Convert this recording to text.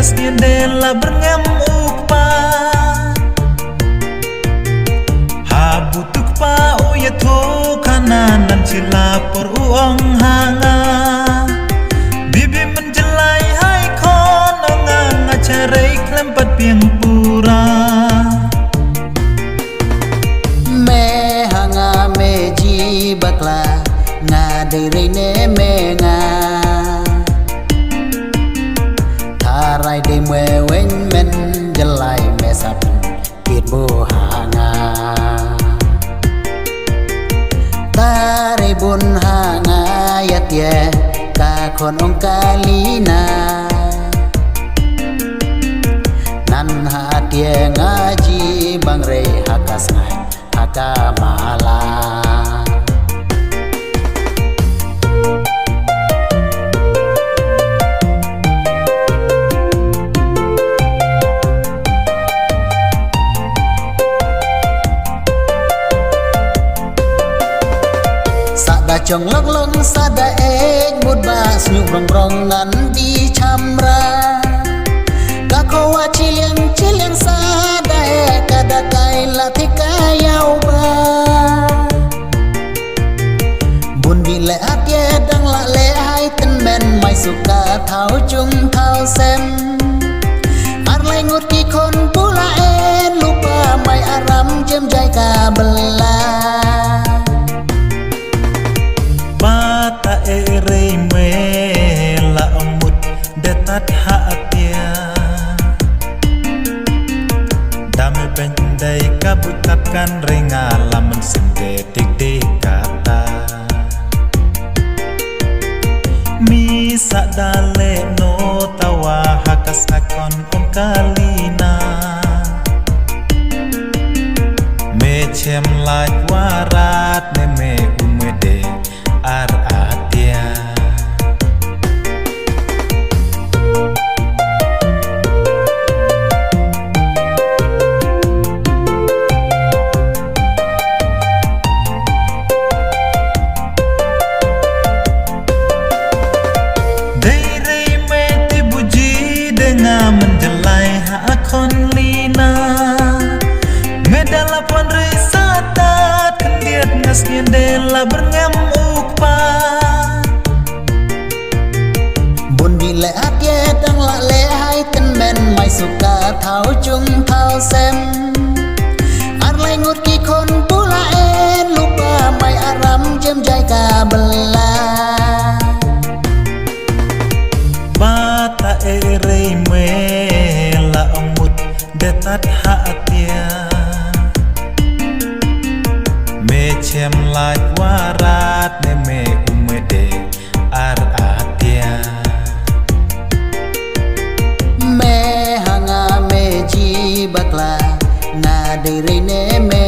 Dela berngam ukpa habutuk pa uya to kananan sila por uong hanga bibi menjelai hai kon ongang acarai klempat piang pura me hanga meji bakla ngadiri ne menga rai đi mê quên men jelai me sap kit bu hanga tare bun hanga yat ye ka kon ong kalina nan hat ye ngaji bang re hakas ngai hakamala chong lok long sada ek bút ba snyuk rong rong ngan di chamra ka khoa chiliang sada ek kada kai la thika yau ba bun bi le at ye dang la le hai ten men mai suka thau chung thau sem ar lai ngut ki khon pula en lupa mai aram jem jai ka bela bata ere me la amut detat haatia dame pendai kabutapkan ringala mensende dik kata misa dale no tawa hakas akon on kalina me chem laj warat ne me umede ar atia Dere me te buji denga menjelai ha akon lina medala pon risata kendiat ngasnya dela berngam bun bi le at ye dang la le hai ten men mai suka thau chung thau sem ar lai ngut ki khon pula en lupa mai aram jem jai ka bela bata ere me la amut detat haatia me chem laj warat ne me umede ar atia me hanga meji bakla ngadiri ne me